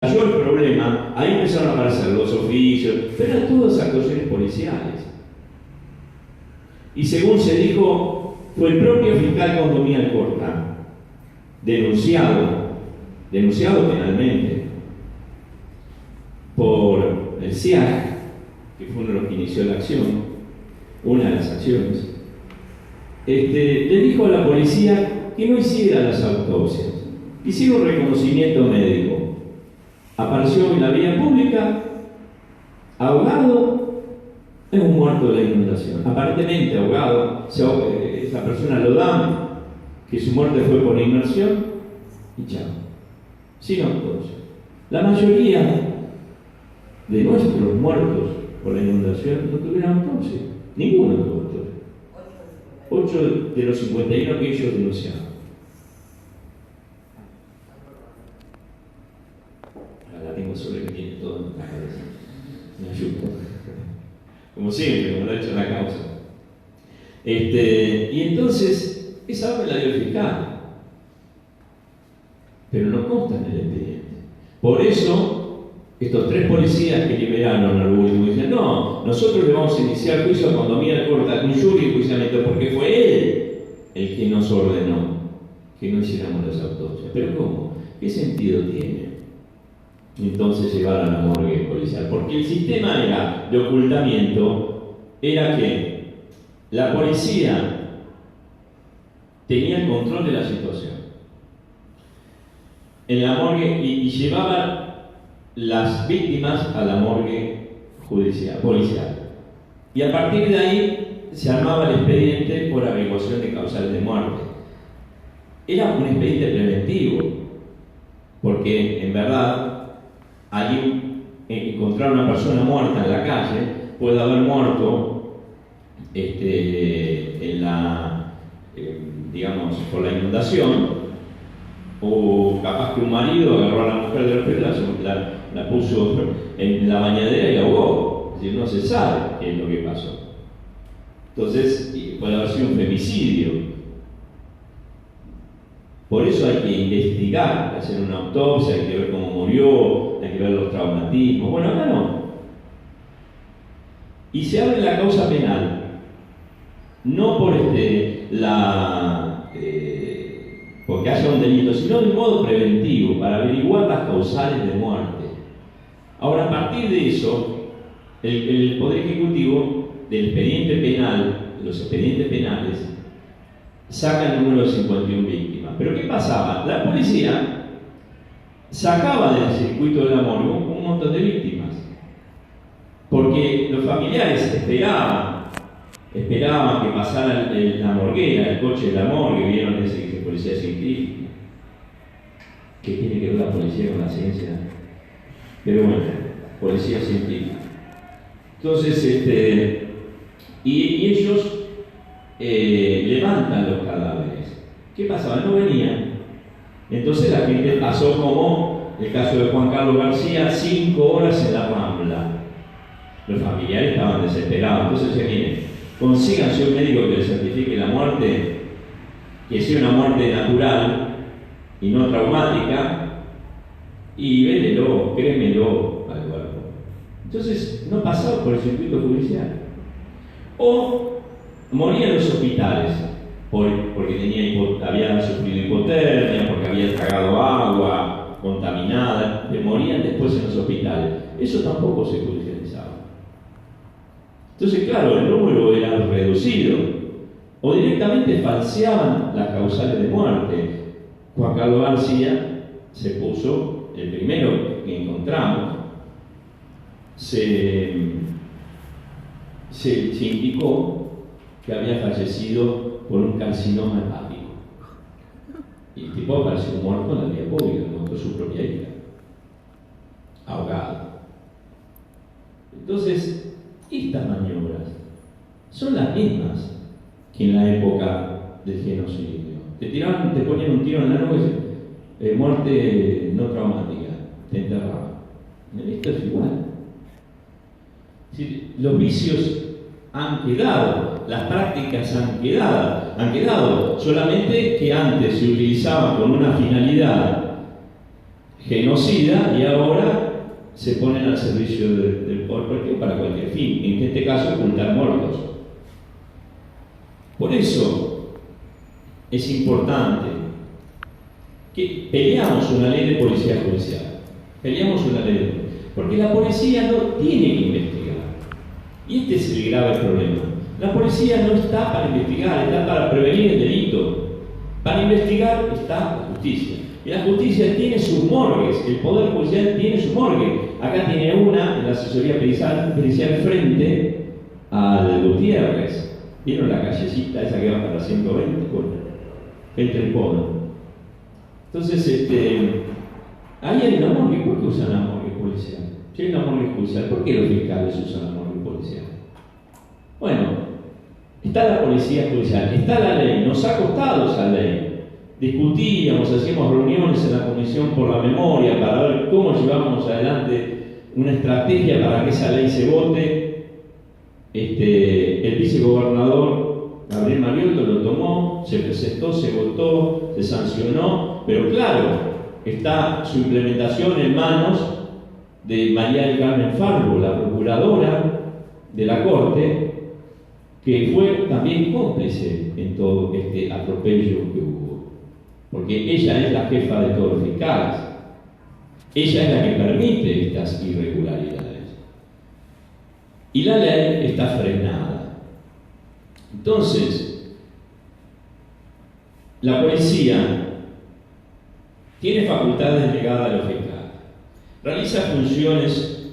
Cayó el problema, ahí empezaron a aparecer los oficios, pero eran todas actuaciones policiales. Y según se dijo, fue el propio fiscal Condomía Alcorta, denunciado penalmente por el SIAC, que fue uno de los que inició la acción, una de las acciones, le dijo a la policía que no hiciera las autopsias, que hiciera un reconocimiento médico. Apareció en la vía pública, ahogado, es un muerto de la inundación. Aparentemente ahogado, esa persona lo da, que su muerte fue por inmersión, y chao, sin autopsia. La mayoría de nuestros muertos por la inundación no tuvieron autopsia, ninguno tuvo autopsia. 8 de los 51 que ellos denunciaron. Ahora tengo sobre que tiene todo en la cabeza. Me ayuda. Como siempre, como lo ha hecho en la causa. Y entonces, esa orden la dio el fiscal. Pero no consta en el expediente. Por eso, estos 3 policías que liberaron al último dicen: no, nosotros le vamos a iniciar juicio a Condomía Alcorta con jury y enjuiciamiento, porque fue él el que nos ordenó que no hiciéramos las autopsias. Pero ¿cómo? ¿Qué sentido tiene entonces llevar a la morgue policial? Porque el sistema de ocultamiento era que la policía tenía el control de la situación en la morgue y llevaba las víctimas a la morgue policial. Y a partir de ahí se armaba el expediente por averiguación de causales de muerte. Era un expediente preventivo, porque en verdad alguien encontrar una persona muerta en la calle puede haber muerto digamos, por la inundación, o capaz que un marido agarró a la mujer de los pelos, la puso en la bañadera y la ahogó. Es decir, no se sabe qué es lo que pasó. Entonces, puede haber sido un femicidio. Por eso hay que investigar, hay que hacer una autopsia, hay que ver cómo murió, hay que ver los traumatismos. Bueno, acá no. Y se abre la causa penal, no por porque haya un delito, sino de modo preventivo, para averiguar las causales de muerte. Ahora, a partir de eso, el Poder Ejecutivo del expediente penal, de los expedientes penales, saca el número de 51 víctimas. Pero ¿qué pasaba? La policía sacaba del circuito de la morgue un montón de víctimas, porque los familiares esperaban que pasara la morguera, el coche de la morgue. Vieron ese policía científica. ¿Qué tiene que ver la policía con la ciencia? Pero bueno, policía científica. Entonces, y ellos levantan los cadáveres. ¿Qué pasaba? No venían. Entonces la gente pasó, como el caso de Juan Carlos García, 5 horas en la Rambla. Los familiares estaban desesperados. Entonces decían: miren, consíganse un médico que les certifique la muerte, que sea una muerte natural y no traumática, y véndelo, créemelo al cuerpo. Entonces no pasaba por el circuito judicial. O moría en los hospitales porque había sufrido hipotermia, porque había tragado agua contaminada, morían después en los hospitales. Eso tampoco se judicializaba. Entonces, claro, el número era reducido, o directamente falseaban las causales de muerte. Juan Carlos García se puso, el primero que encontramos, se indicó que había fallecido por un carcinoma hepático. Y el tipo apareció muerto en la vía pública, encontró su propia hija, ahogado. Entonces, estas maniobras son las mismas que en la época del genocidio. Te ponían un tiro en la nuca, muerte no traumática, te enterraban. Esto es igual. Los vicios han quedado, las prácticas han quedado, solamente que antes se utilizaban con una finalidad genocida y ahora se ponen al servicio del poder político para cualquier fin, en este caso ocultar muertos. Por eso es importante que peleamos una ley de policía judicial, porque la policía no tiene que investigar, y este es el grave problema. La policía no está para investigar, está para prevenir el delito. Para investigar está la justicia. Y la justicia tiene sus morgues, el Poder Judicial tiene su morgue. Acá tiene una en la asesoría pericial frente al Gutiérrez. ¿Vieron la callecita esa que va para la 120? Bueno, entre el pueblo. Entonces, ahí hay una morgue. ¿Por qué usan la morgue policial? Si hay una morgue judicial, ¿por qué los fiscales usan la morgue policial? Bueno, está la policía judicial, está la ley, nos ha costado esa ley. Discutíamos, hacíamos reuniones en la Comisión por la Memoria para ver cómo llevábamos adelante una estrategia para que esa ley se vote. El vicegobernador Gabriel Mariotto lo tomó, se presentó, se votó, se sancionó, pero claro, está su implementación en manos de María del Carmen Farbo, la procuradora de la Corte, que fue también cómplice en todo este atropello que hubo. Porque ella es la jefa de todos los fiscales. Ella es la que permite estas irregularidades. Y la ley está frenada. Entonces, la policía tiene facultades delegadas a los fiscales. Realiza funciones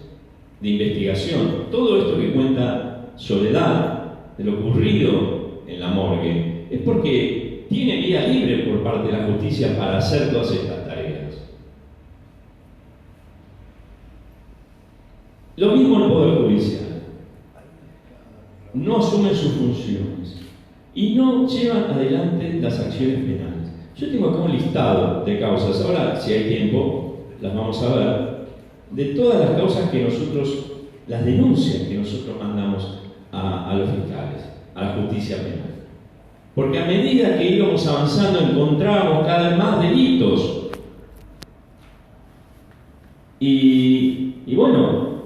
de investigación. Todo esto que cuenta Soledad de lo ocurrido en la morgue es porque tiene vía libre por parte de la justicia para hacer todas estas tareas. Lo mismo el Poder Judicial. No asumen sus funciones y no llevan adelante las acciones penales. Yo tengo acá un listado de causas, ahora si hay tiempo las vamos a ver, de todas las causas que nosotros, las denuncias que nosotros mandamos a los fiscales, a la justicia penal. Porque a medida que íbamos avanzando encontrábamos cada vez más delitos. Y bueno,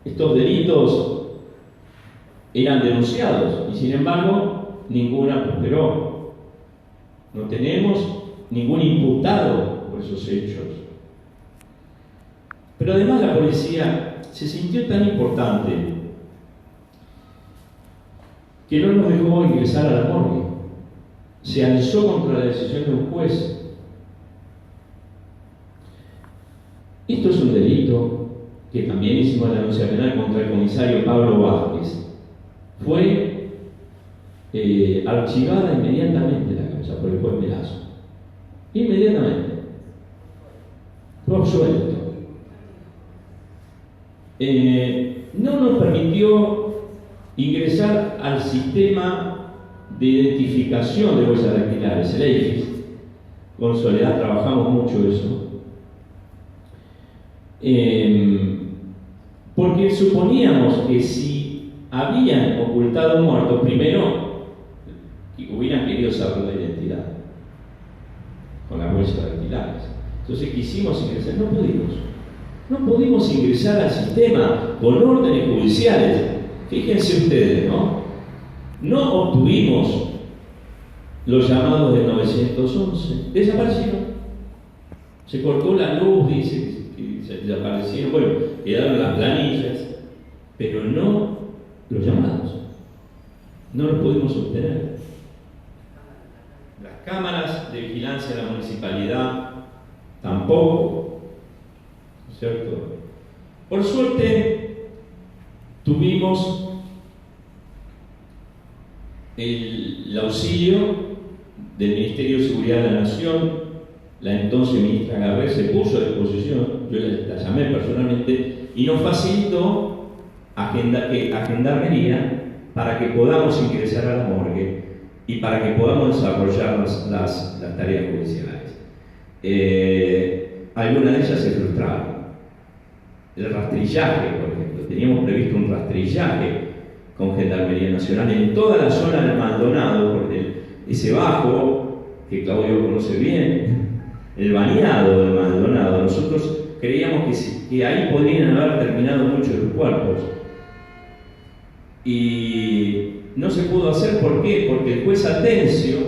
estos delitos eran denunciados y sin embargo ninguna prosperó. No tenemos ningún imputado por esos hechos. Pero además la policía se sintió tan importante que no nos dejó ingresar a la morgue. Se alzó contra la decisión de un juez. Esto es un delito que también hicimos la denuncia penal contra el comisario Pablo Vázquez. Fue archivada inmediatamente la causa por el juez Melazo. Inmediatamente. Fue absuelto. No nos permitió ingresar al sistema de identificación de huellas dactilares, el EIFIS. Con Soledad trabajamos mucho eso. Porque suponíamos que si habían ocultado muertos, primero hubieran querido saber la identidad con las huellas dactilares. Entonces quisimos ingresar, no pudimos ingresar al sistema con órdenes judiciales. Fíjense ustedes, no obtuvimos los llamados del 911, desaparecieron. Se cortó la luz, dice, que se desaparecieron, bueno, quedaron las planillas, pero no los llamados. No los pudimos obtener. Las cámaras de vigilancia de la municipalidad tampoco, ¿cierto? Por suerte, tuvimos el auxilio del Ministerio de Seguridad de la Nación. La entonces ministra Garré se puso a disposición, yo la llamé personalmente y nos facilitó a Gendarmería para que podamos ingresar a la morgue y para que podamos desarrollar las tareas judiciales. Algunas de ellas se frustraron. El rastrillaje, por ejemplo, teníamos previsto un rastrillaje con Gendarmería Nacional en toda la zona del Maldonado, porque ese bajo, que Claudio conoce bien, el bañado de Maldonado, nosotros creíamos que ahí podrían haber terminado muchos de los cuerpos. Y no se pudo hacer, ¿por qué? Porque el juez Atencio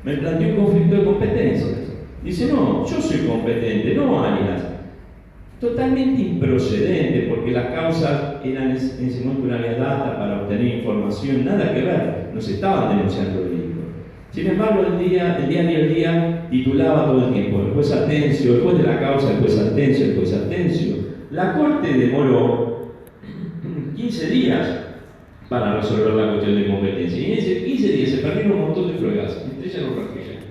me planteó un conflicto de competencias. Dice, no, yo soy competente, no Arias. Totalmente improcedente, porque las causas eran en ese momento una data para obtener información, nada que ver, nos estaban denunciando el delito. Sin embargo, el diario El Día titulaba todo el tiempo, el juez Atencio, el juez de la causa, el juez Atencio, el juez Atencio. La Corte demoró 15 días para resolver la cuestión de competencia. Y en esos 15 días se perdieron un montón de pruebas, entre ellas los rastrillos.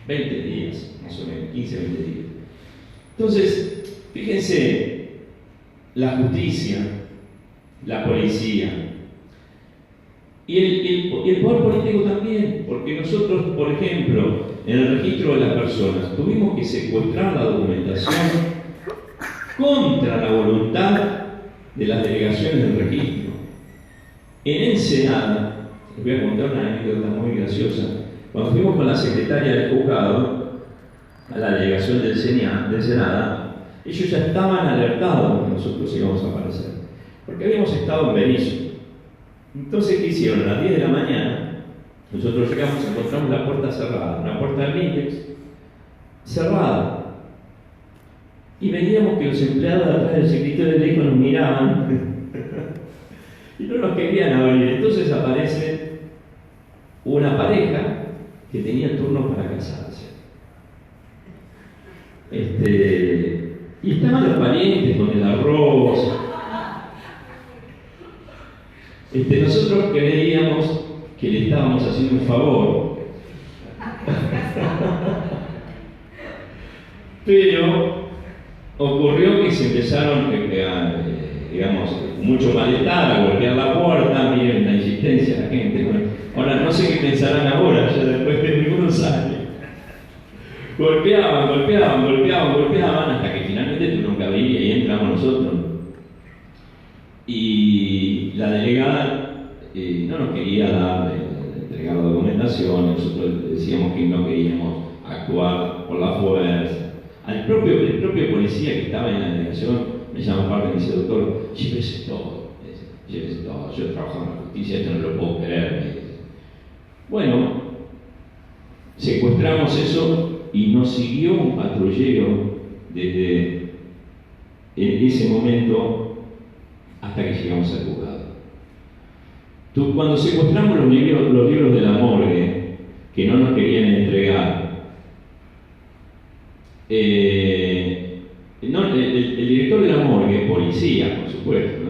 20 días, más o menos, 15, 20 días. Entonces, fíjense, la justicia, la policía y el poder político también, porque nosotros, por ejemplo, en el registro de las personas, tuvimos que secuestrar la documentación contra la voluntad de las delegaciones del registro. En Ensenada, les voy a contar una anécdota muy graciosa. Cuando fuimos con la secretaria del juzgado a la delegación del Senada, ellos ya estaban alertados que nosotros íbamos a aparecer, porque habíamos estado en Berisso. Entonces, ¿qué hicieron? A las 10 de la mañana, nosotros llegamos y encontramos la puerta cerrada, una puerta del Lindex cerrada. Y veíamos que los empleados de atrás del secretario de ley nos miraban y no nos querían abrir. Entonces aparece una pareja que tenía turno para casarse. Y estaban los parientes con el arroz. Nosotros creíamos que le estábamos haciendo un favor. Pero ocurrió que se empezaron digamos, mucho malestar, a golpear la puerta, miren la insistencia de la gente. Bueno, ahora no sé qué pensarán ahora, ya después de algunos años. Golpeaban, hasta que finalmente tuvieron que abrir y ahí entramos nosotros. Y la delegada no nos quería entregar la documentación, nosotros decíamos que no queríamos actuar por la fuerza. El propio policía que estaba en la delegación me llama aparte y me dice, doctor, llévese todo, yo he trabajado en la justicia, esto no lo puedo creer. Bueno, secuestramos eso y nos siguió un patrullero desde ese momento hasta que llegamos al juzgado. Cuando secuestramos los libros de la morgue, que no nos querían entregar, el director de la morgue, policía, por supuesto,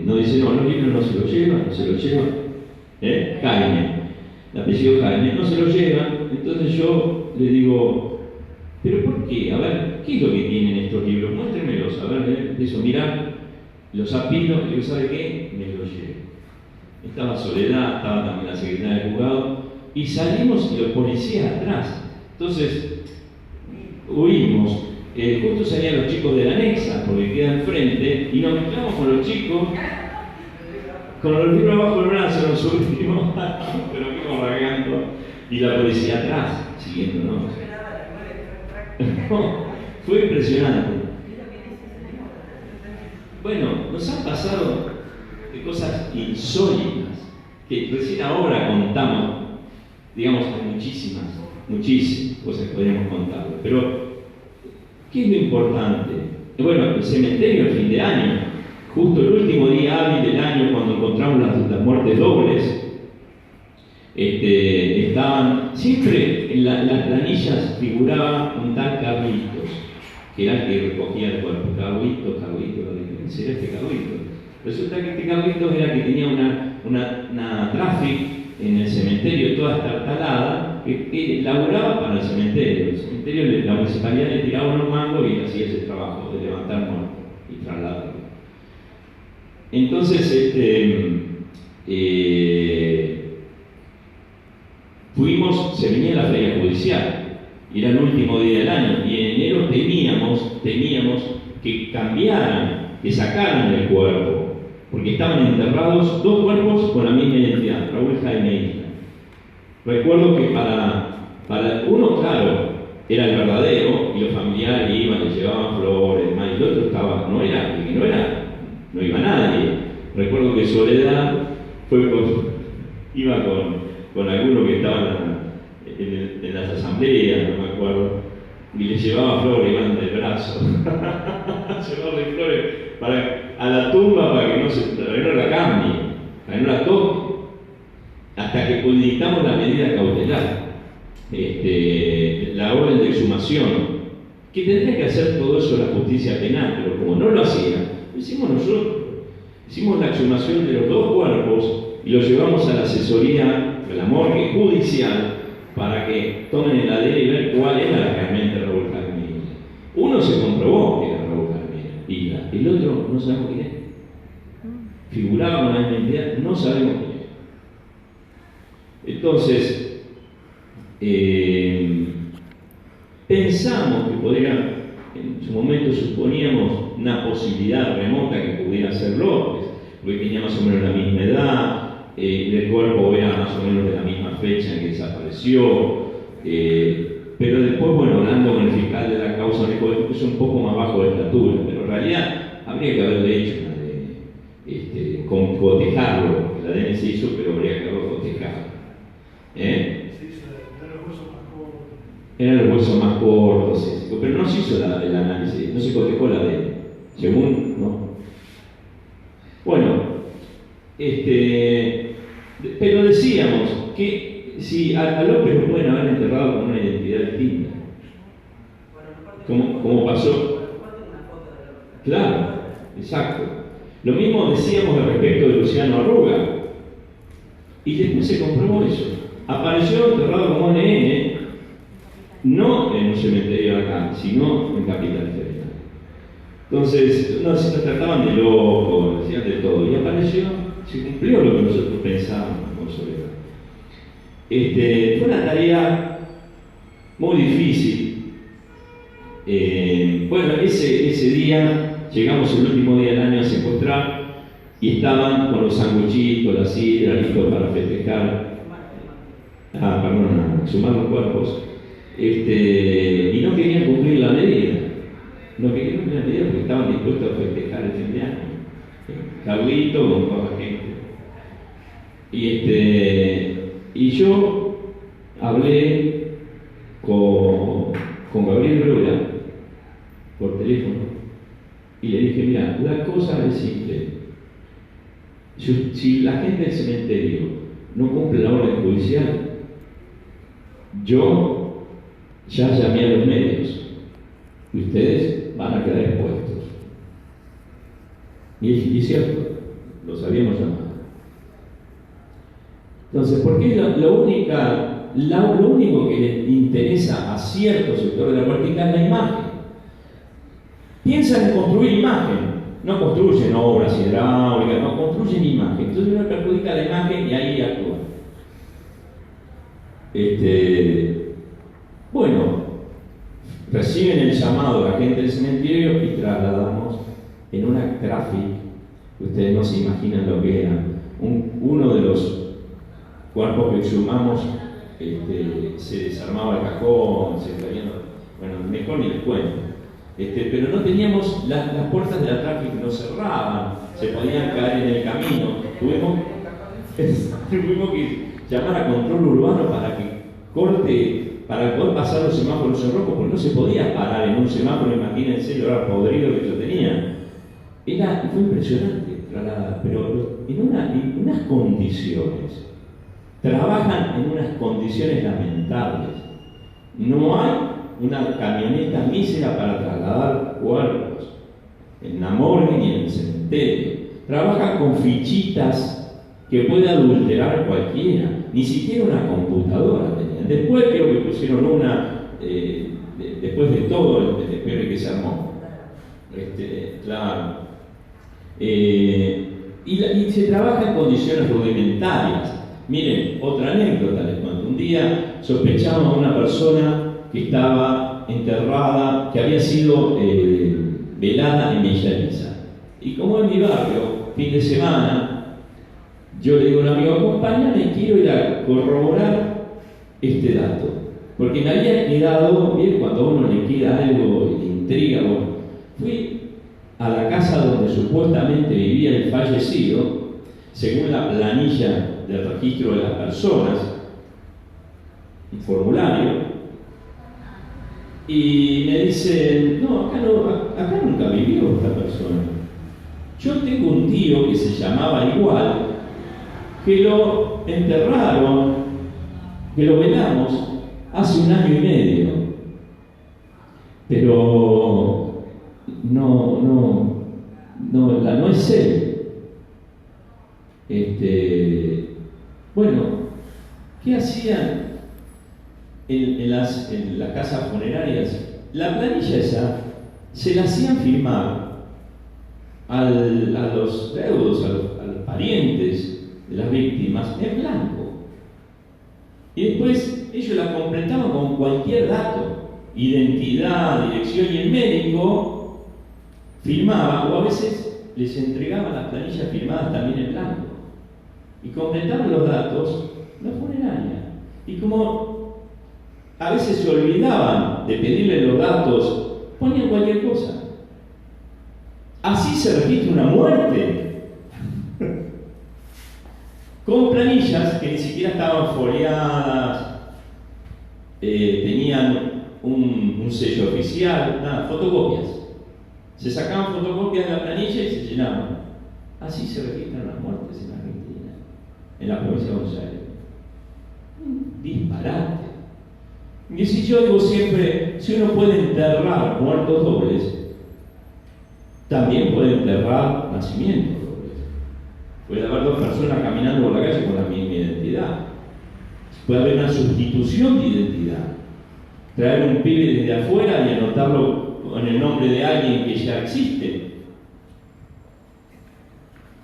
nos dice, no, los libros no se los llevan, Jaime, el apellido Jaime, no se los llevan. Entonces yo le digo, ¿pero por qué? A ver, ¿qué es lo que tienen estos libros? Muéstrenmelos, a ver, eso, mirá, los apilo, y digo, ¿sabe qué? Me los llevo. Estaba Soledad, estaba también la secretaria del juzgado, y salimos y los policías atrás. Entonces, huimos. Justo salían los chicos de la anexa, porque queda enfrente, y nos mezclamos con los chicos, con los libros abajo del brazo, nos subimos, pero fuimos ragando, y la policía atrás, siguiéndonos. No, fue impresionante. Bueno, nos han pasado cosas insólitas, que recién ahora contamos, digamos, hay muchísimas cosas que podríamos contar, pero ¿qué es lo importante? Bueno, el cementerio el fin de año, justo el último día hábil del año, cuando encontramos las muertes dobles, estaban, siempre en las planillas figuraba un tal Carlitos, que era el que recogía el cuerpo. Carlitos, ¿quién será este Carlitos? Resulta que este Carlitos era el que tenía una traffic en el cementerio toda estartalada, que laboraba para el cementerio. El cementerio, la municipalidad le tiraba unos mangos y hacía ese trabajo de levantar muertos y trasladarlo. Entonces, se venía la feria judicial, y era el último día del año, y en enero teníamos que cambiaran, que sacaran el cuerpo, porque estaban enterrados dos cuerpos con la misma identidad, Raúl Jaime Isla. Recuerdo que para Para uno, claro, era el verdadero, y los familiares iban, le llevaban flores, y el otro estaba, no iba nadie. Recuerdo que Soledad iba con alguno que estaba en las asambleas, no me acuerdo, y le llevaba flores, iban del brazo. Llevarle flores a la tumba para que no la cambie, para que no la toque, hasta que dictamos la medida cautelar, la orden de exhumación, que tendría que hacer todo eso la justicia penal, pero como no lo hacía, lo hicimos nosotros. Hicimos la exhumación de los 2 cuerpos y los llevamos a la asesoría de la morgue judicial para que tomen el ADN y ver cuál era realmente Raúl Jaramillo. Uno se comprobó que era Raúl Jaramillo, y el otro no sabemos quién es. Figuraba con la identidad, no sabemos quién es. Entonces, pensamos que podría, en su momento suponíamos una posibilidad remota que pudiera ser López, porque tenía más o menos la misma edad, el cuerpo era más o menos de la misma fecha en que desapareció, pero después, bueno, hablando con el fiscal de la causa, me dijo que es un poco más bajo de estatura, pero en realidad habría que haberle hecho una de cotejarlo, porque la ADN se hizo, pero habría que haberlo cotejado. Eran los huesos más cortos, sí, pero no se hizo el análisis, no se cotejó la ADN, según, ¿no? Bueno, pero decíamos que si a López lo pueden haber enterrado con una identidad distinta, como pasó. Claro, exacto. Lo mismo decíamos al respecto de Luciano Arruga, y después se comprobó eso. Apareció enterrado como NN, no en un cementerio acá, sino en Capital Federal. Entonces, nos trataban de loco, decían de todo, y apareció, se cumplió lo que nosotros pensábamos con Soledad. Fue una tarea muy difícil. Bueno, ese día, llegamos el último día del año a secuestrar, y estaban con los sanguchitos, la sidra, listos para festejar. Sumar los cuerpos. Y no querían cumplir la medida. No querían cumplir la medida porque estaban dispuestos a festejar el fin de año. Carlito con toda la gente. Y yo hablé con Gabriel Brula por teléfono y le dije: mira, la cosa es simple. Si la gente del cementerio no cumple la orden judicial, yo ya llamé a los medios y ustedes van a quedar expuestos. Y es cierto, los habíamos llamado. Entonces, ¿por qué lo único que le interesa a cierto sector de la política es la imagen? Piensan en construir imagen, no construyen obras hidráulicas, no construyen imagen. Entonces uno perjudica la imagen y ahí actúa. Bueno, reciben el llamado de la gente del cementerio y trasladamos en una traffic. Ustedes no se imaginan lo que era. Uno de los cuerpos que exhumamos, se desarmaba el cajón, se traían, bueno, mejor ni les cuento. Pero no teníamos, las puertas de la traffic no cerraban, se podían caer en el camino. Tuvimos que llamar a control urbano para que corte, para poder pasar los semáforos en rojo, porque no se podía parar en un semáforo. Imagínense el olor podrido que yo tenía. Fue impresionante, pero en unas condiciones. Trabajan en unas condiciones lamentables. No hay una camioneta mísera para trasladar cuerpos en la morgue ni en el cementerio. Trabajan con fichitas que puede adulterar cualquiera. Ni siquiera una computadora tenían. Después creo que pusieron una, después de todo el despegue que se armó. Claro. Y se trabaja en condiciones rudimentarias. Miren, otra anécdota les cuento. Un día sospechamos a una persona que estaba enterrada, que había sido velada en Villa Elisa. Y como en mi barrio, fin de semana, yo le digo a un amigo: acompáñame, quiero ir a corroborar este dato. Porque me había quedado, bien, cuando a uno le queda algo de intriga, bueno, fui a la casa donde supuestamente vivía el fallecido, según la planilla del registro de las personas, un formulario, y me dicen, no, acá nunca vivió esta persona. Yo tengo un tío que se llamaba igual, que lo enterraron, que lo velamos hace 1 año y medio, pero no es él. Bueno, ¿qué hacían en las casas funerarias? La planilla esa se la hacían firmar a los deudos, a los parientes de las víctimas en blanco. Y después ellos la completaban con cualquier dato, identidad, dirección, y el médico firmaba, o a veces les entregaban las planillas firmadas también en blanco. Y completaban los datos la funeraria. Y como a veces se olvidaban de pedirle los datos, ponían cualquier cosa. Así se registra una muerte. Con planillas que ni siquiera estaban foliadas, tenían un sello oficial, nada, fotocopias. Se sacaban fotocopias de la planilla y se llenaban. Así se registran las muertes en Argentina, en la provincia de Buenos Aires. Un disparate. Y si yo digo siempre, si uno puede enterrar muertos dobles, también puede enterrar nacimientos dobles. Puede haber 2 personas caminando por la calle con la misma identidad. Puede haber una sustitución de identidad. Traer un pibe desde afuera y anotarlo con el nombre de alguien que ya existe.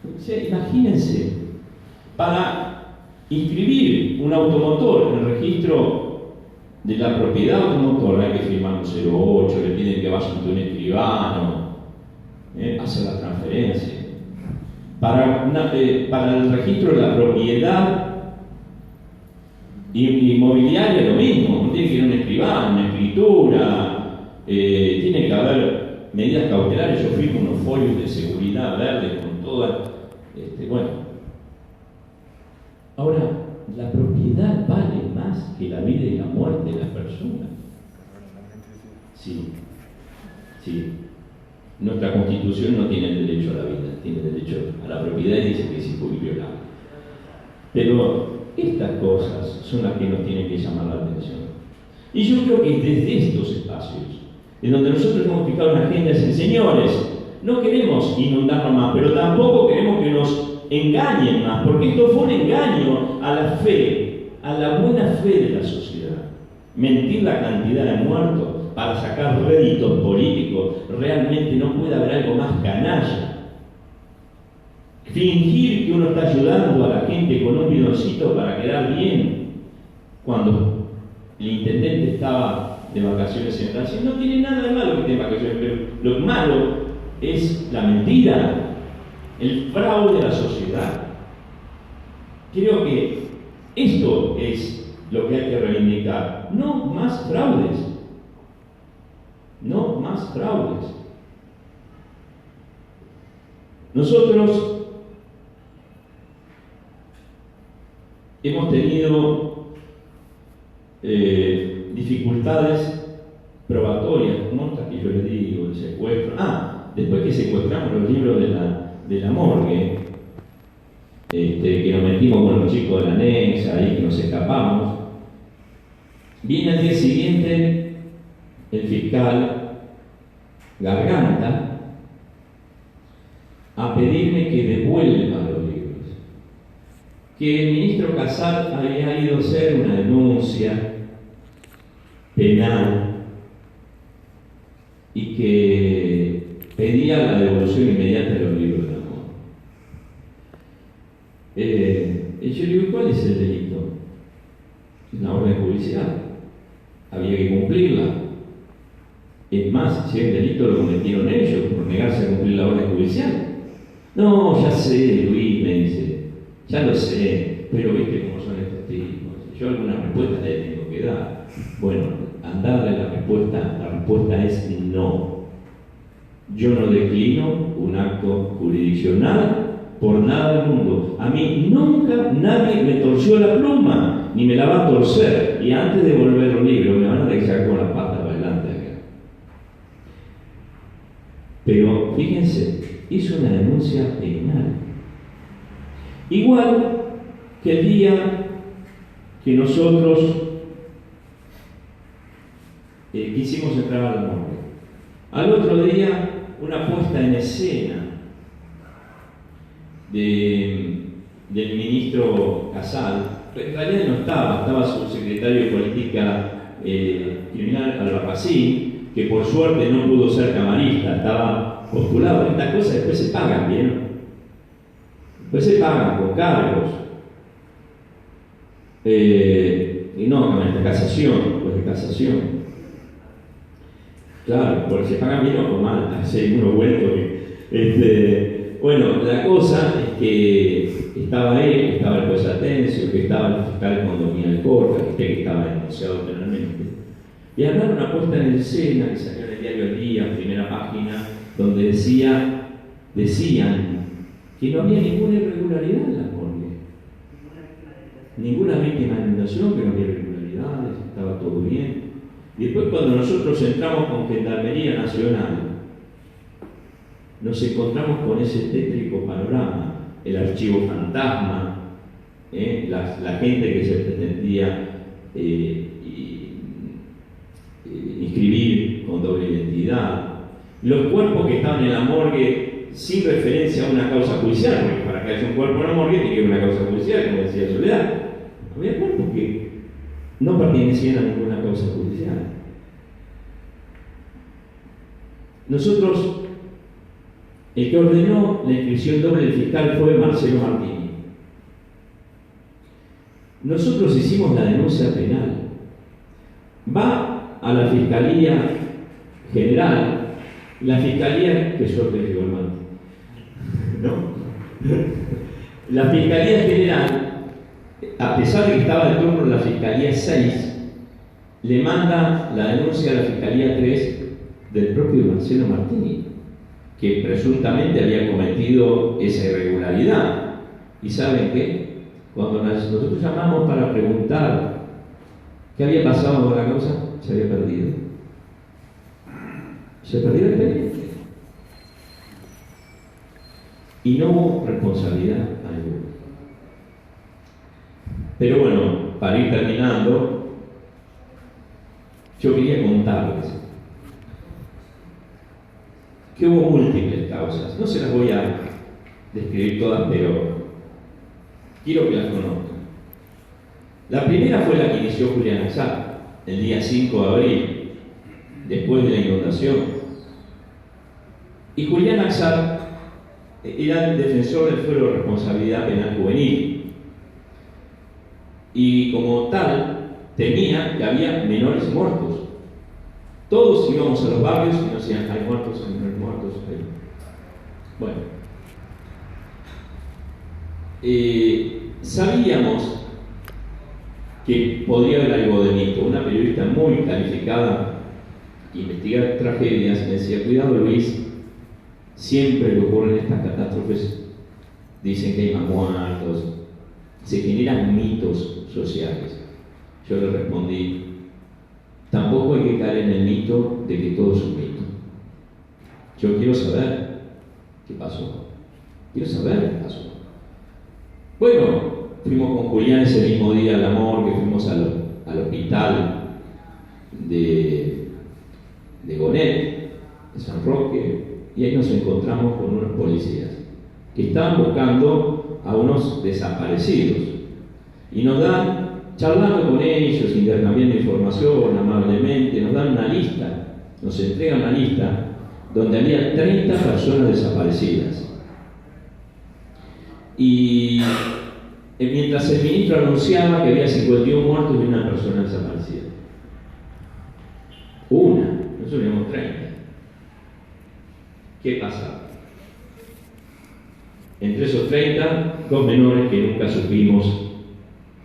O sea, imagínense, para inscribir un automotor en el registro de la propiedad automotora hay que firmar un 08, le piden que vaya ante un escribano, hacer la transferencia. Para el registro de la propiedad inmobiliaria lo mismo, tiene que ir un escribano, una escritura, tiene que haber medidas cautelares. Yo firmo unos folios de seguridad verdes con todas, bueno. Ahora, la propiedad vale más que la vida y la muerte de las personas. Sí. Nuestra Constitución no tiene el derecho a la vida, tiene el derecho a la propiedad y dice que es inviolable. Pero estas cosas son las que nos tienen que llamar la atención. Y yo creo que desde estos espacios, en donde nosotros hemos fijado una agenda, es señores, no queremos inundarnos más, pero tampoco queremos que nos engañen más, porque esto fue un engaño a la fe, a la buena fe de la sociedad. Mentir la cantidad de muertos para sacar réditos políticos, realmente no puede haber algo más canalla. Fingir que uno está ayudando a la gente con un bidoncito para quedar bien, cuando el intendente estaba de vacaciones en Francia, no tiene nada de malo que esté de vacaciones, pero lo malo es la mentira, el fraude de la sociedad. Creo que esto es lo que hay que reivindicar. No más fraudes. No más fraudes. Nosotros hemos tenido dificultades probatorias, como estas que yo les digo, el secuestro. Después que secuestramos los libros de la morgue, que nos metimos con los chicos de la anexa y que nos escapamos, viene al día siguiente el fiscal Garganta a pedirme que devuelva los libros, que el ministro Casal había ido a hacer una denuncia penal y que pedía la devolución inmediata de los libros de amor. Y yo le digo, ¿cuál es el delito? Una orden judicial, había que cumplirla. Es más, si el delito lo cometieron ellos por negarse a cumplir la orden judicial. No, ya sé, Luis, me dice, ya lo sé, pero viste cómo son estos tipos. Yo alguna respuesta le tengo quedar. Bueno, andar de la respuesta es no. Yo no declino un acto jurisdiccional por nada del mundo. A mí nunca nadie me torció la pluma, ni me la va a torcer. Y antes de volver los libros, me van a dejar con las patas para adelante acá. Pero fíjense, hizo una denuncia penal. Igual que el día que nosotros quisimos entrar al morgue. Al otro día, una puesta en escena del ministro Casal. En realidad no estaba su secretario de Política Criminal Albarracín, que por suerte no pudo ser camarista, estaba postulado. Estas cosas después se pagan, ¿bien? Después se pagan con cargos. Y no, con esta casación, pues de casación. Claro, porque se pagan bien o con mal, hay uno vuelto que. Bueno, la cosa es que estaba él, estaba el juez Atencio, que estaba el fiscal Condomía Alcorta, que estaba denunciado penalmente. Y hablaron una puesta en escena que salió en el diario El Día, en primera página, donde decían que no había ninguna irregularidad en la morgue. Ninguna víctima de inundación, que no había irregularidades, estaba todo bien. Y después cuando nosotros entramos con Gendarmería Nacional, nos encontramos con ese tétrico panorama, el archivo fantasma, la gente que se pretendía inscribir con doble identidad, los cuerpos que estaban en la morgue sin referencia a una causa judicial, porque para que haya un cuerpo en la morgue tiene que haber una causa judicial, como decía Soledad. Había cuerpos que no pertenecían a ninguna causa judicial. Nosotros, el que ordenó la inscripción doble del fiscal fue Marcelo Martini. Nosotros hicimos la denuncia penal. Va a la Fiscalía General, la Fiscalía, qué suerte llegó el mando, ¿no? La Fiscalía General, a pesar de que estaba de turno en la Fiscalía 6, le manda la denuncia a la Fiscalía 3 del propio Marcelo Martini, que presuntamente había cometido esa irregularidad. ¿Y saben qué? Cuando nosotros llamamos para preguntar qué había pasado con la causa, se había perdido. Se perdió el expediente. Y no hubo responsabilidad alguna. Pero bueno, para ir terminando, yo quería contarles que hubo múltiples causas. No se las voy a describir todas, pero quiero que las conozcan. La primera fue la que inició Julián Axar, el día 5 de abril, después de la inundación. Y Julián Axar era el defensor del fuero de responsabilidad penal juvenil. Y como tal, temía que había menores muertos. Todos íbamos a los barrios y nos decían, hay muertos, hay menores muertos. Bueno. Sabíamos que podría haber algo de mito. Una periodista muy calificada que investiga tragedias me decía, cuidado Luis, siempre que ocurren estas catástrofes dicen que hay más muertos, se generan mitos sociales. Yo le respondí, tampoco hay que caer en el mito de que todo es un mito. Yo quiero saber qué pasó. Quiero saber qué pasó. Bueno, fuimos con Julián ese mismo día a la morgue, fuimos al hospital de Gonet, de San Roque, y ahí nos encontramos con unos policías que estaban buscando a unos desaparecidos. Y nos dan, charlando con ellos, intercambiando información amablemente, nos dan una lista, nos entregan una lista donde había 30 personas desaparecidas. Y mientras el ministro anunciaba que había 51 muertos y una persona desaparecida. Nosotros teníamos 30. ¿Qué pasa? Entre esos 30, 2 menores que nunca supimos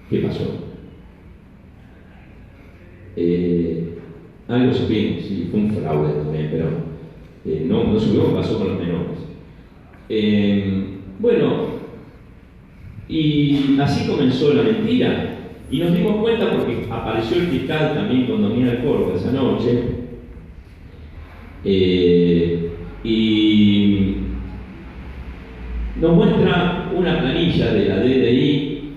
qué pasó. Algo supimos, sí, fue un fraude también, pero no supimos qué pasó con los menores. Bueno, y así comenzó la mentira. Y nos dimos cuenta porque apareció el fiscal también con Dominga Alcorta esa noche. Y nos muestra una planilla de la DDI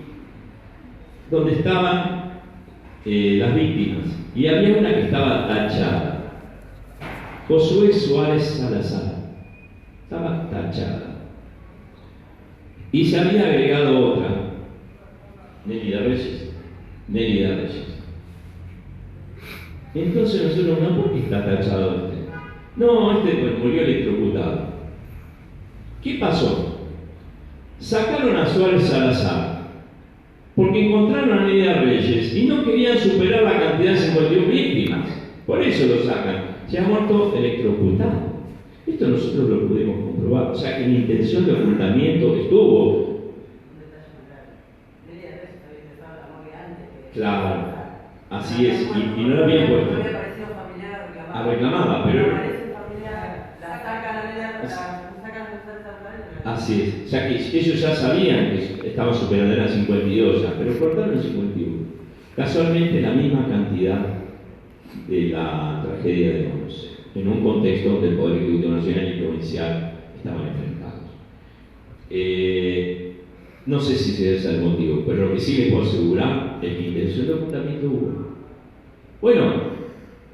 donde estaban las víctimas. Y había una que estaba tachada. Josué Suárez Salazar. Estaba tachada. Y se había agregado otra. Nélida Reyes. Entonces nosotros, no, ¿por qué está tachado este? No, este pues, murió electrocutado. ¿Qué pasó? Sacaron a Suárez Salazar porque encontraron a Nélida Reyes y no querían superar la cantidad de 51 víctimas. Por eso lo sacan. Se ha muerto electrocutado. Esto nosotros lo pudimos comprobar. O sea que la intención de ocultamiento estuvo. Claro, así es, y no lo habían puesto. Reclamaba, pero. Así es, o sea que ellos ya sabían que estaban superando las 52 ya, pero cortaron 51. Casualmente la misma cantidad de la tragedia de Monse, en un contexto donde el Poder Ejecutivo Nacional y Provincial estaban enfrentados. No sé si ese es el motivo, pero lo que sí les puedo asegurar es que intención de ocultamiento hubo. Bueno,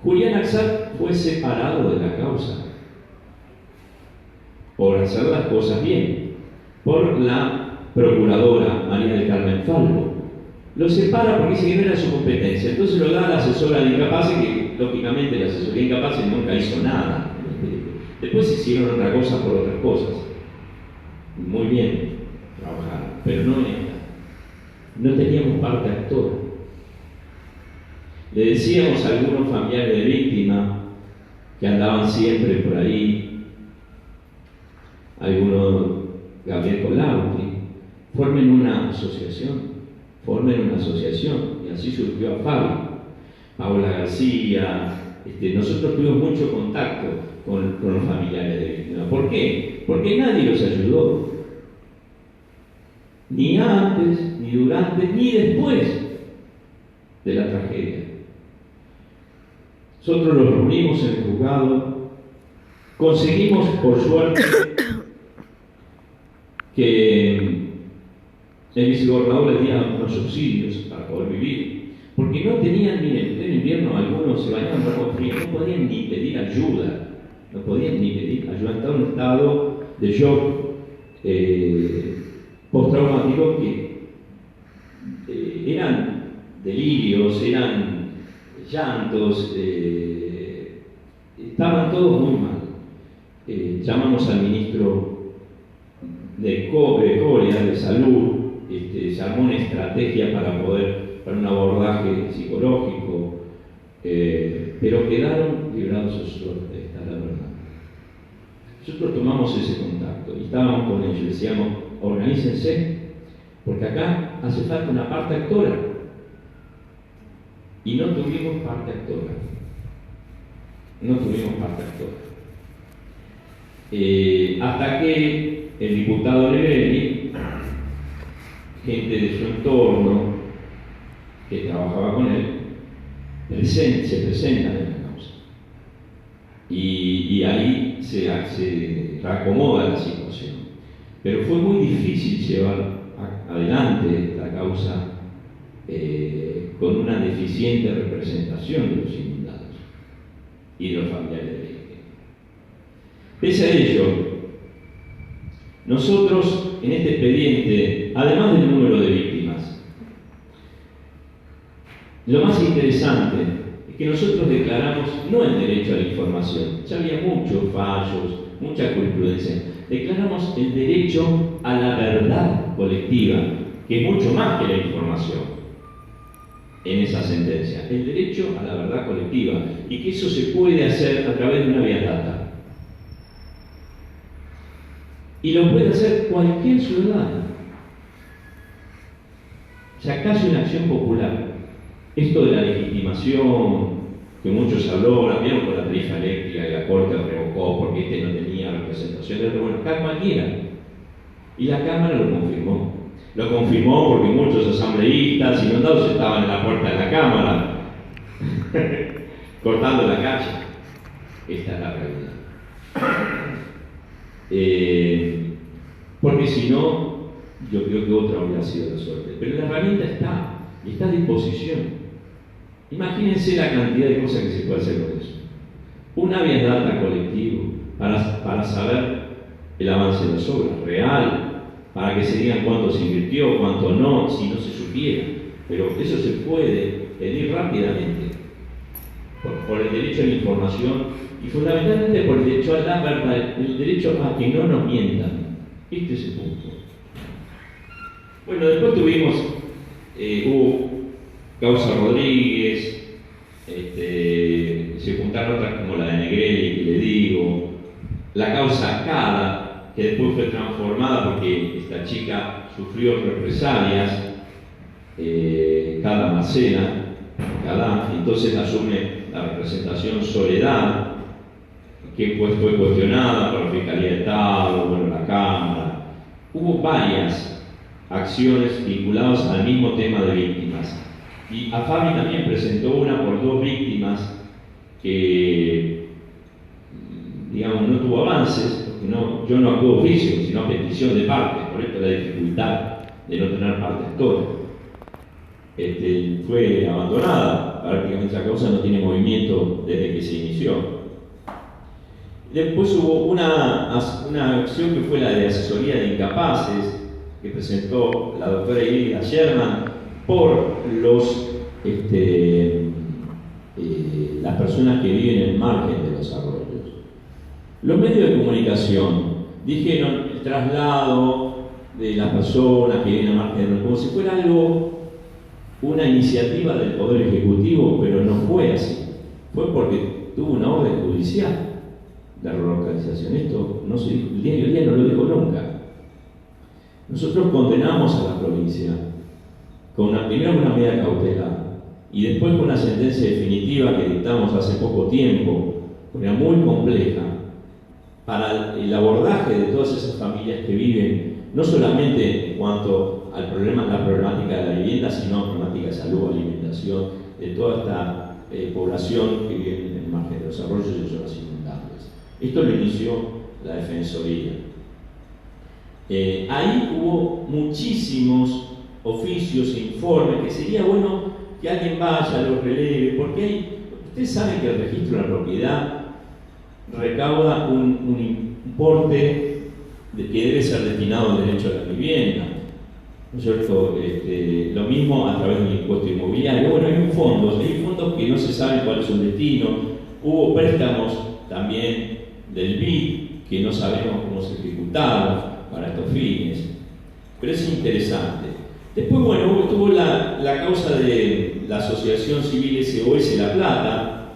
Julián Axat fue separado de la causa por hacer las cosas bien, por la procuradora María del Carmen Falvo. Lo separa porque dice que no era su competencia, entonces lo da a la asesora de incapaces, que lógicamente la asesoría de incapaces nunca hizo nada. Después hicieron otra cosa por otras cosas. Muy bien, trabajaron, pero no esta. No teníamos parte actora. Le decíamos a algunos familiares de víctimas que andaban siempre por ahí, algunos, Gabriel Colauti, formen una asociación, y así surgió a Fabi, Paula García. Nosotros tuvimos mucho contacto con los familiares de víctimas. ¿Por qué? Porque nadie los ayudó, ni antes, ni durante, ni después de la tragedia. Nosotros los reunimos en el juzgado, conseguimos, por suerte, que el vicegobernador les diera unos subsidios para poder vivir, porque no tenían, miren, en invierno algunos se bañaban bajo frío, no podían ni pedir ayuda, estaban en un estado de shock postraumático que eran delirios, eran llantos, estaban todos muy mal. Llamamos al ministro de Corea, de Salud, se armó una estrategia para un abordaje psicológico, pero quedaron librados a su suerte, esta es la verdad. Nosotros tomamos ese contacto y estábamos con ellos, decíamos, organícense, porque acá hace falta una parte actora. Y no tuvimos parte actora. Hasta que el diputado Levelli, gente de su entorno que trabajaba con él, se presentan en la causa. Y ahí se reacomoda la situación. Pero fue muy difícil llevar adelante la causa con una deficiente representación de los inundados y de los familiares de víctimas. Pese a ello, nosotros en este expediente, además del número de víctimas, lo más interesante es que nosotros declaramos no el derecho a la información, ya había muchos fallos, mucha jurisprudencia, declaramos el derecho a la verdad colectiva, que es mucho más que la información en esa sentencia, el derecho a la verdad colectiva, y que eso se puede hacer a través de una vía data. Y lo puede hacer cualquier ciudadano. O sea, casi una acción popular. Esto de la legitimación, que muchos habló, la vieron con la tarifa eléctrica y la Corte revocó porque este no tenía representación del bueno, acá cualquiera. Y la Cámara lo confirmó. Lo confirmó porque muchos asambleístas y mandados estaban en la puerta de la Cámara cortando la calle. Esta es la realidad. Porque si no, yo creo que otra hubiera sido la suerte. Pero la herramienta está a disposición. Imagínense la cantidad de cosas que se puede hacer con eso. Un habeas data colectivo para saber el avance de las obras, real, para que se digan cuánto se invirtió, cuánto no, si no se supiera. Pero eso se puede pedir rápidamente por el derecho a la información y fundamentalmente por el derecho a la verdad, el derecho a que no nos mientan. Este es el punto. Bueno, después hubo Causa Rodríguez, se juntaron otras como la de Negrelli, que le digo, la causa Cada, que después fue transformada porque esta chica sufrió represalias, Cada Marcela, entonces asume la representación Soledad, que fue cuestionada por la Fiscalía de Estado, bueno, la Cámara. Hubo varias acciones vinculadas al mismo tema de víctimas. Y AFABI también presentó una por 2 víctimas que, digamos, no tuvo avances, porque yo no actué de oficio, sino a petición de partes, por esto la dificultad de no tener partes todas. Fue abandonada, prácticamente la causa no tiene movimiento desde que se inició. Después hubo una acción que fue la de asesoría de incapaces, que presentó la doctora Hilda Sherman por las personas que viven en el margen de los arroyos. Los medios de comunicación dijeron el traslado de las personas que viven al margen, como si fuera una iniciativa del Poder Ejecutivo, pero no fue así. Fue porque tuvo una orden judicial de relocalización. Esto no se dijo, el diario Día no lo dijo nunca. Nosotros condenamos a la provincia primero con una medida cautelar y después con una sentencia definitiva que dictamos hace poco tiempo, porque era muy compleja, para el abordaje de todas esas familias que viven, no solamente en cuanto a la problemática de la vivienda, sino problemática de salud, alimentación, de toda esta población que vive en el margen de los arroyos y zonas inundables. Esto lo inició la Defensoría. Ahí hubo muchísimos oficios e informes que sería bueno que alguien vaya, los releve, porque ustedes saben que el registro de la propiedad recauda un importe que debe ser destinado al derecho a la vivienda, ¿no es cierto? Lo mismo a través del impuesto inmobiliario. Bueno, hay fondos que no se sabe cuál es su destino. Hubo préstamos también del BID que no sabemos cómo se ejecutaron para estos fines, pero es interesante. Después, bueno, tuvo la causa de la Asociación Civil SOS La Plata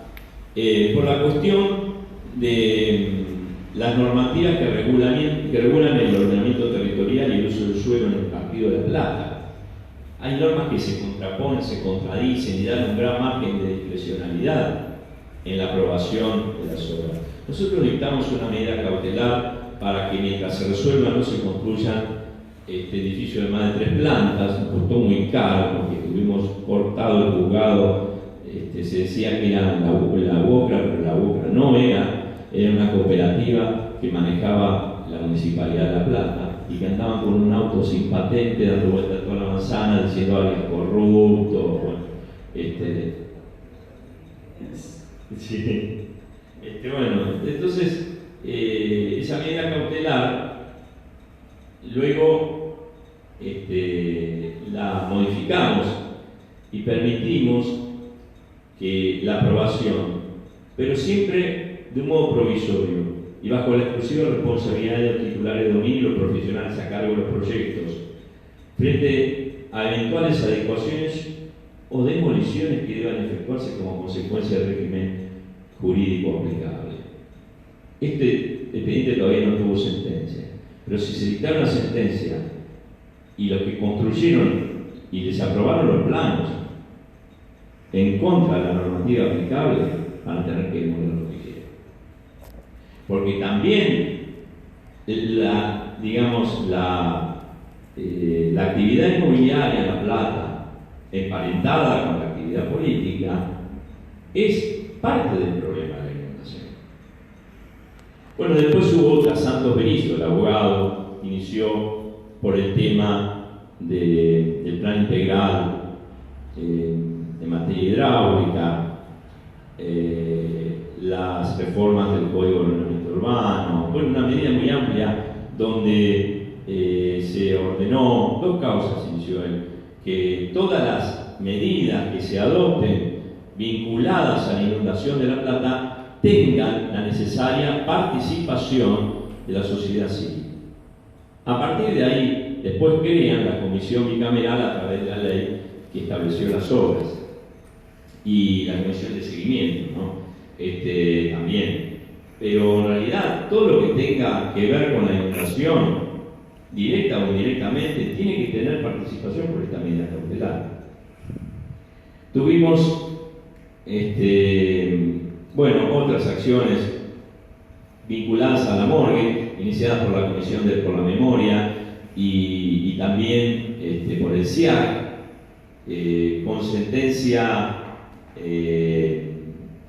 por la cuestión de las normativas que regulan el ordenamiento territorial y el uso del suelo en el Partido de La Plata. Hay normas que se contraponen, se contradicen y dan un gran margen de discrecionalidad en la aprobación de las obras. Nosotros dictamos una medida cautelar para que mientras se resuelva no se construyan edificio de más de 3 plantas. Nos costó muy caro porque tuvimos cortado el juzgado. Se decía que era la UOCRA, pero la UOCRA no era una cooperativa que manejaba la Municipalidad de La Plata y que andaban con un auto sin patente dando vuelta a toda la manzana diciendo alguien corrupto. Bueno, bueno, entonces esa medida cautelar luego la modificamos y permitimos que la aprobación, pero siempre de un modo provisorio y bajo la exclusiva responsabilidad de los titulares de dominio y los profesionales a cargo de los proyectos, frente a eventuales adecuaciones o demoliciones que deban efectuarse como consecuencia del régimen jurídico aplicable. Este expediente todavía no tuvo sentencia, pero si se dictara una sentencia y los que construyeron y desaprobaron los planos en contra de la normativa aplicable, van a tener que demoler lo que quieran. Porque también la actividad inmobiliaria en La Plata, emparentada con la actividad política, es parte del problema de la inundación. Bueno, después hubo otra, Santos Berizo, el abogado, inició por el tema del plan integral de materia hidráulica, las reformas del Código de Ordenamiento Urbano, bueno, una medida muy amplia donde se ordenó, dos causas inició él, que todas las medidas que se adopten vinculadas a la inundación de La Plata tengan la necesaria participación de la sociedad civil. A partir de ahí, después crean la comisión bicameral a través de la ley que estableció las obras y la comisión de seguimiento, ¿no? También. Pero en realidad, todo lo que tenga que ver con la inundación, directa o indirectamente, tiene que tener participación por esta medida cautelar. Tuvimos otras acciones vinculadas a la morgue, iniciadas por la Comisión por la Memoria y también por el CIAC, con sentencia,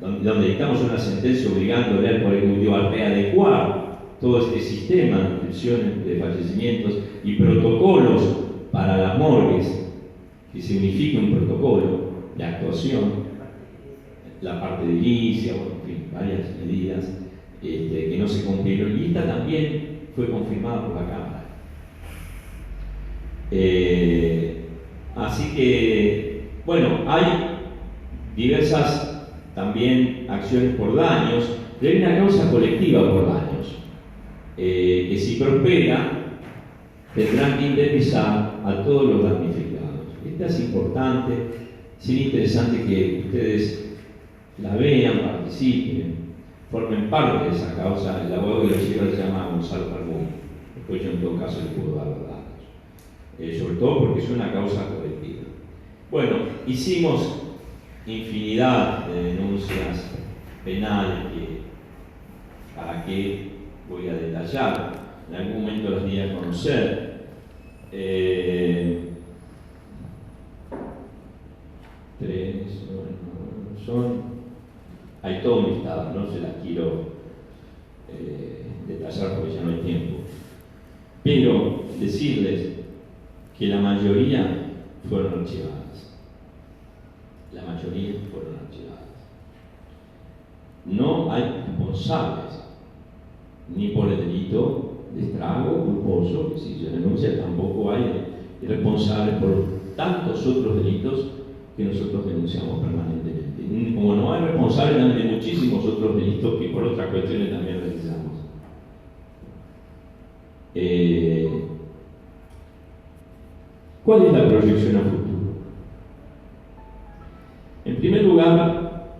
donde dictamos una sentencia obligándole al Poder Ejecutivo a readecuar todo este sistema de inscripciones de fallecimientos y protocolos para las morgues, que se unifique un protocolo de actuación, la parte de edilicia, bueno, en fin, varias medidas que no se cumplieron, y esta también fue confirmada por la Cámara. Así que, bueno, hay diversas también acciones por daños, pero hay una causa colectiva por daños, que si prospera tendrán que indemnizar a todos los damnificados. Esta es importante, sería interesante que ustedes la vean, participen, formen parte de esa causa. El abogado de la ciudad se llama Gonzalo Carbón, después yo en todo caso les puedo dar los datos, sobre todo porque es una causa colectiva. Bueno, hicimos infinidad de denuncias penales que, ¿para qué voy a detallar? En algún momento las di a conocer. Hay todo un listado, no se las quiero detallar porque ya no hay tiempo. Pero decirles que la mayoría fueron archivadas. La mayoría fueron archivadas. No hay responsables, ni por el delito de estrago culposo, que si se denuncia, tampoco hay responsables por tantos otros delitos que nosotros denunciamos permanentemente. Como no hay responsables también de muchísimos otros delitos que por otras cuestiones también realizamos. ¿Cuál es la proyección a futuro? En primer lugar,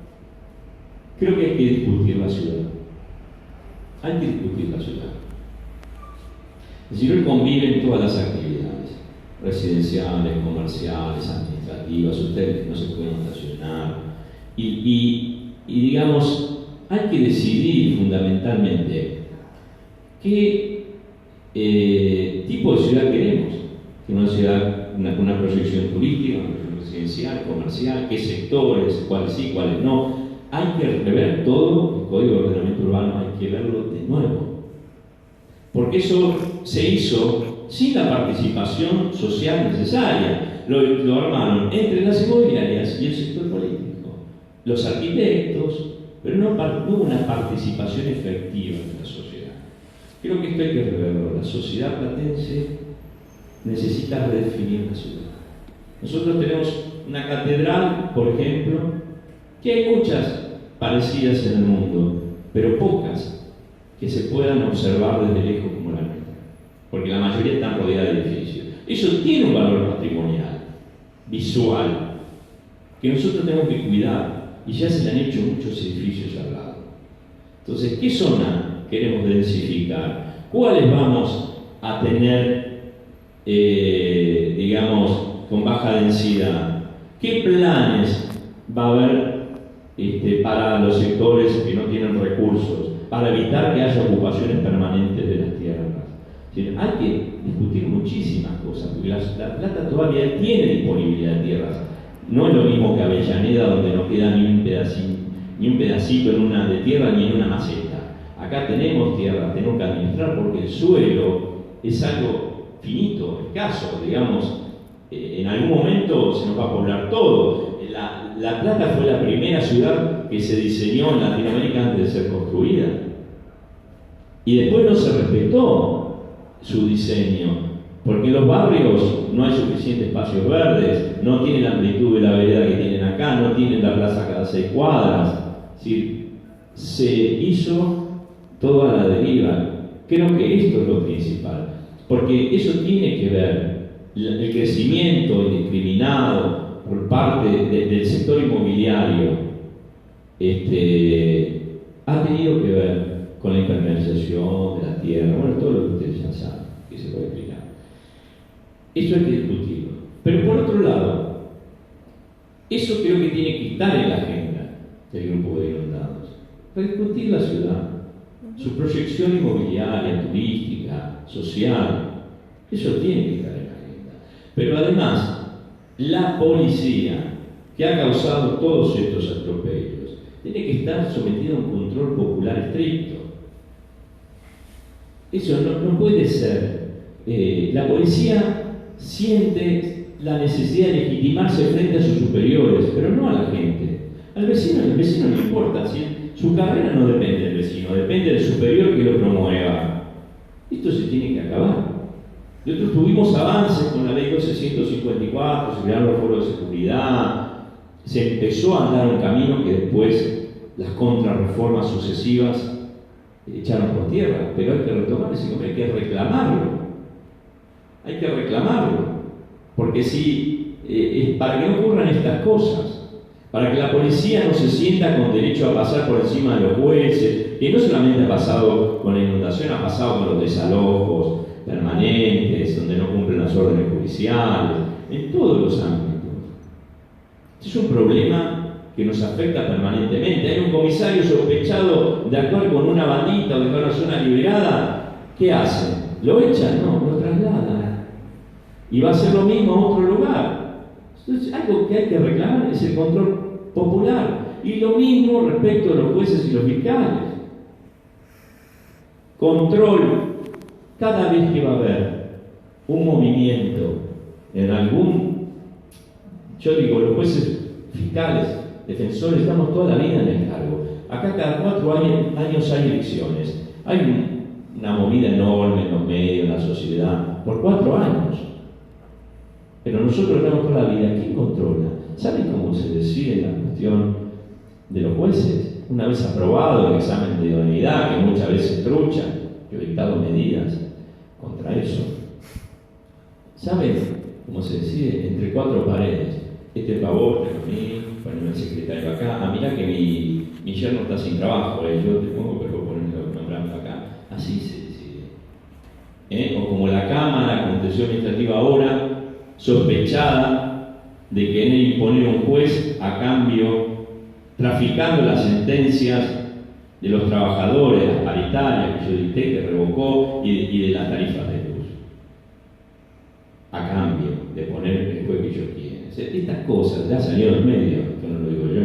creo que hay que discutir la ciudad. Hay que discutir la ciudad. Es decir, hoy conviven todas las actividades, residenciales, comerciales, administrativas, ustedes no se pueden estacionar. Y digamos, hay que decidir fundamentalmente qué tipo de ciudad queremos. Una ciudad, una proyección turística, una proyección residencial, comercial, qué sectores, cuáles sí, cuáles no. Hay que rever todo el Código de Ordenamiento Urbano, hay que verlo de nuevo. Porque eso se hizo sin la participación social necesaria. Lo armaron entre las inmobiliarias y el sector político. Los arquitectos, pero no hubo una participación efectiva de la sociedad. Creo que esto hay que reverlo. La sociedad platense necesita redefinir la ciudad. Nosotros tenemos una catedral, por ejemplo, que hay muchas parecidas en el mundo, pero pocas que se puedan observar desde lejos como la nuestra, porque la mayoría están rodeadas de edificios. Eso tiene un valor patrimonial, visual, que nosotros tenemos que cuidar. Y ya se le han hecho muchos edificios al lado. Entonces, ¿qué zona queremos densificar? ¿Cuáles vamos a tener, digamos, con baja densidad? ¿Qué planes va a haber para los sectores que no tienen recursos, para evitar que haya ocupaciones permanentes de las tierras. Es decir, hay que discutir muchísimas cosas, porque la Plata todavía tiene disponibilidad de tierras. No es lo mismo que Avellaneda, donde no queda ni un pedacito de tierra ni en una maceta. Acá tenemos tierra, tenemos que administrar, porque el suelo es algo finito, escaso, digamos. En algún momento se nos va a poblar todo. La Plata fue la primera ciudad que se diseñó en Latinoamérica antes de ser construida. Y después no se respetó su diseño, porque en los barrios no hay suficientes espacios verdes, no tienen la amplitud de la vereda que tienen acá, no tienen la plaza cada 6 cuadras. Es decir, se hizo todo a la deriva. Creo que esto es lo principal, porque eso tiene que ver el crecimiento indiscriminado por parte del sector inmobiliario. Ha tenido que ver con la impermeabilización de la tierra, bueno, todo lo que ustedes ya saben, que se puede explicar. Eso hay que discutirlo. Pero por otro lado, eso creo que tiene que estar en la agenda del grupo de inundados. Para discutir la ciudad, su proyección inmobiliaria, turística, social, eso tiene que estar en la agenda. Pero además, la policía, que ha causado todos estos atropellos, tiene que estar sometida a un control popular estricto. Eso no puede ser. La policía siente la necesidad de legitimarse frente a sus superiores, pero no a la gente. Al vecino no le importa. Su carrera no depende del vecino, depende del superior que lo promueva. Esto se tiene que acabar. Nosotros tuvimos avances con la ley 1254, se crearon los foros de seguridad, se empezó a andar un camino que después las contrarreformas sucesivas echaron por tierra, pero hay que retomar ese camino, hay que reclamarlo. Hay que reclamarlo, porque para que no ocurran estas cosas, para que la policía no se sienta con derecho a pasar por encima de los jueces, que no solamente ha pasado con la inundación, ha pasado con los desalojos permanentes, donde no cumplen las órdenes judiciales, en todos los ámbitos. Es un problema que nos afecta permanentemente. Hay un comisario sospechado de actuar con una bandita o de una zona liberada, ¿qué hace? ¿Lo echan? No, lo trasladan. Y va a ser lo mismo a otro lugar. Entonces, algo que hay que reclamar es el control popular. Y lo mismo respecto a los jueces y los fiscales. Control. Cada vez que va a haber un movimiento en los jueces, fiscales, defensores, estamos toda la vida en el cargo. Acá cada 4 años hay elecciones. Hay una movida enorme en los medios, en la sociedad, por 4 años. Pero nosotros estamos toda la vida. ¿Quién controla? ¿Saben cómo se decide la cuestión de los jueces? Una vez aprobado el examen de idoneidad, que muchas veces truchan, yo he dictado medidas contra eso. ¿Saben cómo se decide? Entre 4 paredes. Este favor, te lo mí, poneme el secretario acá. Mirá que mi yerno está sin trabajo, yo te pongo, pero nombrarlo acá. Así se decide. O como la Cámara, Contencioso Administrativa ahora, sospechada de querer imponer un juez a cambio, traficando las sentencias de los trabajadores, las paritarias que yo dicté, que revocó, y de las tarifas de luz, a cambio de poner el juez que ellos quieren. O sea, estas cosas ya salieron en medio, que no lo digo yo.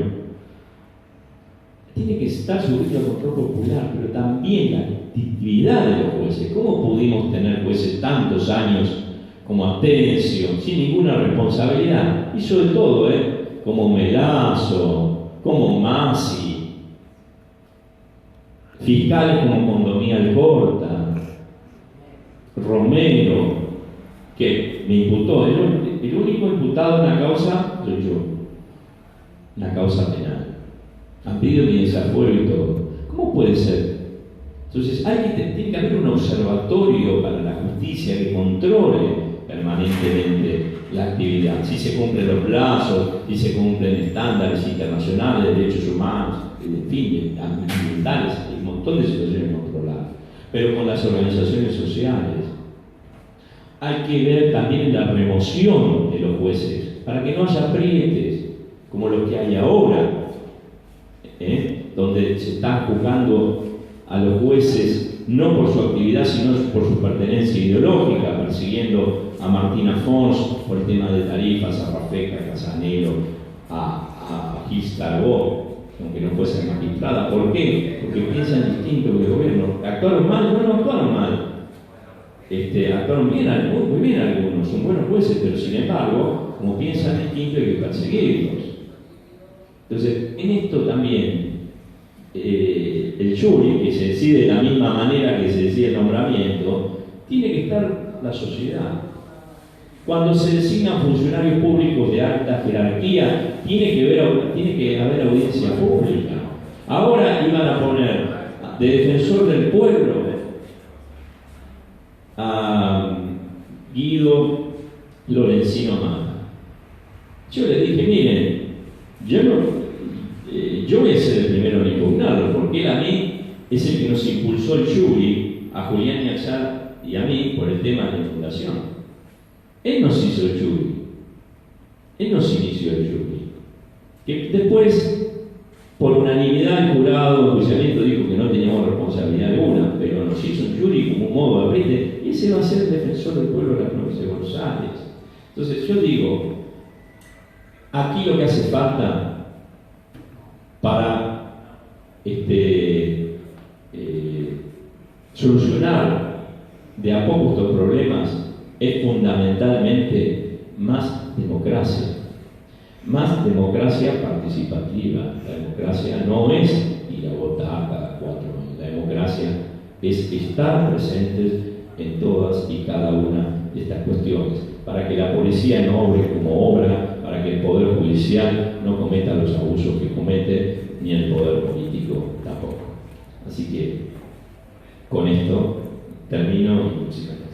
Tiene que estar sujeto al control popular, pero también la actividad de los jueces. ¿Cómo pudimos tener jueces tantos años como Atencio, sin ninguna responsabilidad? Hizo de todo, como Melazo, como Masi, fiscales como Condomía Alcorta, Romero, que me imputó, el único imputado en la causa soy yo, una causa penal. Han pedido mi desafuero y todo. ¿Cómo puede ser? Entonces, tiene que haber un observatorio para la justicia que controle permanentemente la actividad, si se cumplen los plazos, si se cumplen estándares internacionales de derechos humanos, en fin, ambientales, hay un montón de situaciones controladas, pero con las organizaciones sociales. Hay que ver también la remoción de los jueces, para que no haya aprietes. como los que hay ahora, donde se están juzgando a los jueces no por su actividad, sino por su pertenencia ideológica, persiguiendo a Martín Afons por el tema de tarifas, a Rafeca, a Casanelo, a Gis Carbó, aunque no fuese magistrada. ¿Por qué? Porque piensan distinto que el gobierno. ¿Actuaron mal? No actuaron mal. Actuaron bien, muy bien algunos, son buenos jueces, pero sin embargo, como piensan distinto hay que perseguirlos. Entonces, en esto también, el jury, que se decide de la misma manera que se decide el nombramiento, tiene que estar la sociedad. Cuando se designan funcionarios públicos de alta jerarquía, tiene que haber audiencia pública. Ahora iban a poner de defensor del pueblo a Guido Lorenzino Mata. Yo le dije, miren, yo voy a ser el primero en impugnarlo, porque él a mí es el que nos impulsó el jury, a Julián Yaxar y a mí, por el tema de la inundación. Él nos hizo el jury. Él nos inició el jury. Que después, por unanimidad, el jurado de enjuiciamiento dijo que no teníamos responsabilidad alguna, pero nos hizo un jury como un modo de apriete, y ese va a ser el defensor del pueblo de la provincia de Buenos Aires. Entonces, yo digo, aquí lo que hace falta para solucionar de a poco estos problemas es fundamentalmente más democracia participativa. La democracia no es ir a votar cada 4 años. La democracia es estar presentes en todas y cada una de estas cuestiones, para que la policía no obre como obra, para que el Poder Judicial no cometa los abusos que comete, ni el Poder Político tampoco. Así que con esto termino y muchísimas gracias.